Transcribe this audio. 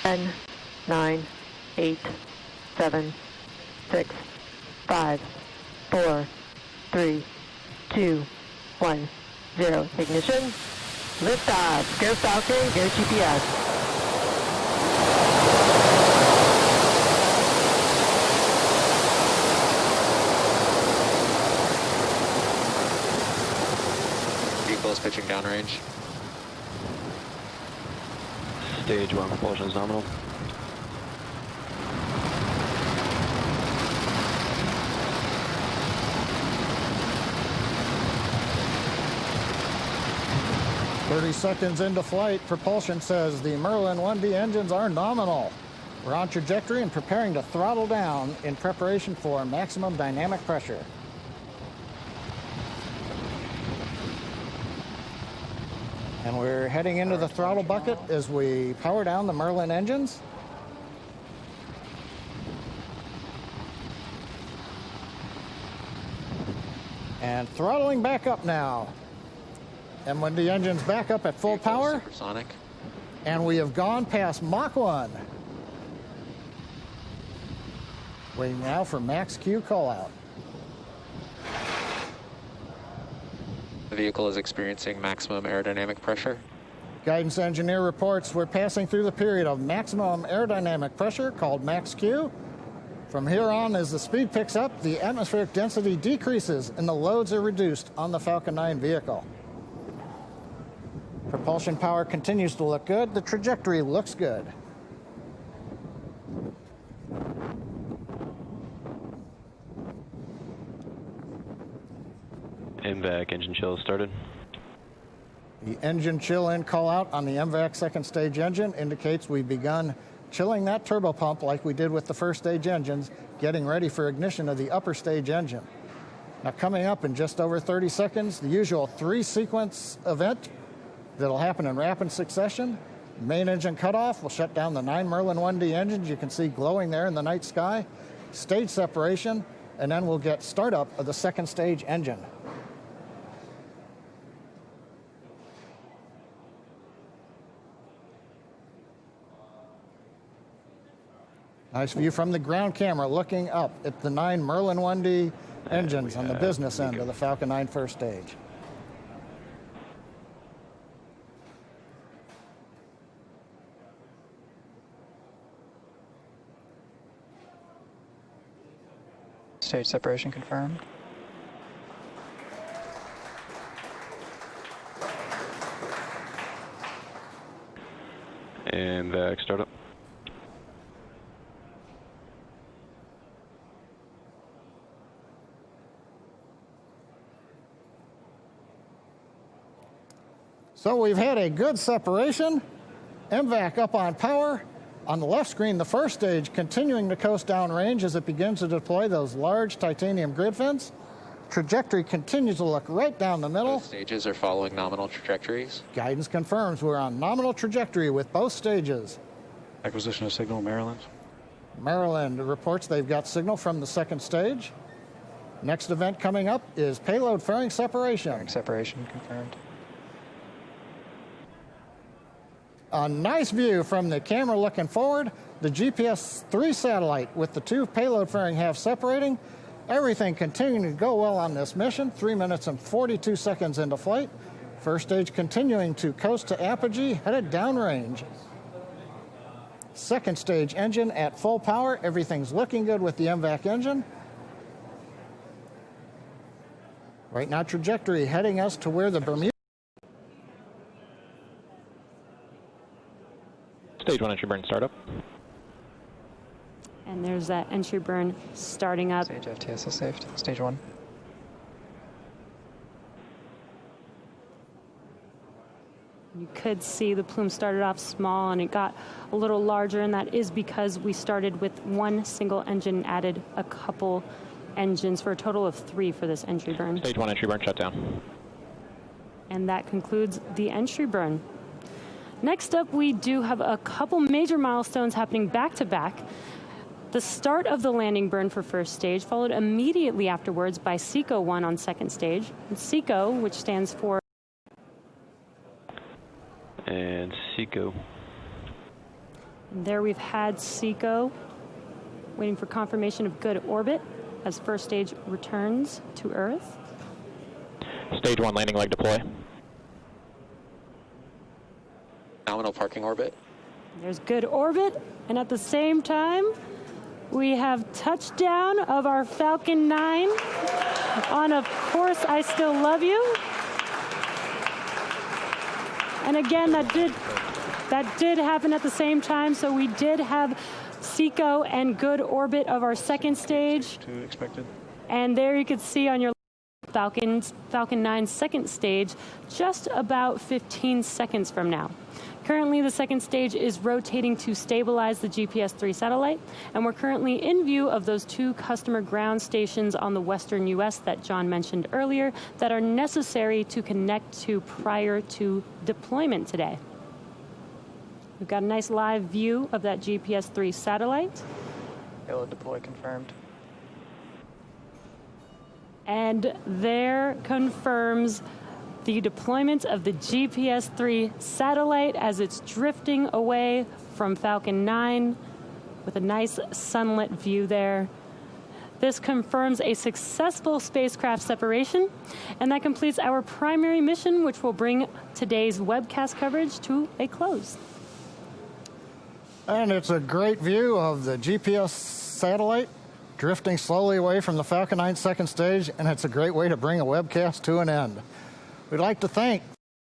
10, 9, 8, 7, 6, 5, 4, 3, 2, 1, 0. Ignition. Liftoff. Go Falcon. Go GPS. Vehicle is pitching downrange. Stage 1 propulsion is nominal. "30 seconds into flight, propulsion says the Merlin 1D engines are nominal. We're on trajectory and preparing to throttle down in preparation for maximum dynamic pressure." And we're heading into the throttle bucket as we power down the Merlin engines. And throttling back up now. And when the engine's back up at full power, supersonic. And we have gone past Mach 1. Waiting now for max Q call out. The vehicle is experiencing maximum aerodynamic pressure. Guidance engineer reports we're passing through the period of maximum aerodynamic pressure called max Q. From here on, as the speed picks up, the atmospheric density decreases and the loads are reduced on the Falcon 9 vehicle. Propulsion power continues to look good. The trajectory looks good. MVAC engine chill started. The engine chill in call out on the MVAC second stage engine indicates we've begun chilling that turbopump like we did with the first stage engines, getting ready for ignition of the upper stage engine. Now coming up in just over 30 seconds, the usual 3-sequence event that'll happen in rapid succession. Main engine cutoff will shut down the 9 Merlin 1D engines you can see glowing there in the night sky. Stage separation, and then we'll get startup of the second stage engine. Nice view from the ground camera looking up at the 9 Merlin 1D engines on the business end of the Falcon 9 first stage. Stage separation confirmed. And VAC startup. So we've had a good separation. MVAC up on power. On the left screen, the first stage continuing to coast downrange as it begins to deploy those large titanium grid fins. Trajectory continues to look right down the middle. Both stages are following nominal trajectories. Guidance confirms we're on nominal trajectory with both stages. Acquisition of signal, Maryland. Maryland reports they've got signal from the second stage. Next event coming up is payload fairing separation. Fairing separation confirmed. A nice view from the camera looking forward. The GPS-3 satellite with the 2 payload fairing halves separating. Everything continuing to go well on this mission. 3 minutes and 42 seconds into flight. First stage continuing to coast to apogee, headed downrange. Second stage engine at full power. Everything's looking good with the MVAC engine. Right now, trajectory heading us to where the Bermuda. Stage 1 entry burn startup. And there's that entry burn starting up. Stage FTS is saved. Stage 1. You could see the plume started off small and it got a little larger, and that is because we started with 1 single engine and added a couple engines for a total of 3 for this entry burn. Stage 1 entry burn shut down. And that concludes the entry burn. Next up, we do have a couple major milestones happening back to back. The start of the landing burn for first stage, followed immediately afterwards by SECO 1 on second stage. And SECO, which stands for... And SECO. And there we've had SECO waiting for confirmation of good orbit as first stage returns to Earth. Stage 1 landing leg deploy. Nominal parking orbit. There's good orbit, and at the same time, we have touchdown of our Falcon 9 on Of Course I Still Love You. And again, that did happen at the same time, so we did have SECO and good orbit of our second stage. 2 expected. And there you can see on your Falcon 9 second stage just about 15 seconds from now. Currently, the second stage is rotating to stabilize the GPS-3 satellite, and we're currently in view of those 2 customer ground stations on the western U.S. that John mentioned earlier that are necessary to connect to prior to deployment today. We've got a nice live view of that GPS-3 satellite. Payload deploy confirmed. And there confirms the deployment of the GPS-3 satellite as it's drifting away from Falcon 9 with a nice sunlit view there. This confirms a successful spacecraft separation, and that completes our primary mission, which will bring today's webcast coverage to a close. And it's a great view of the GPS satellite drifting slowly away from the Falcon 9 second stage, and it's a great way to bring a webcast to an end. We'd like to thank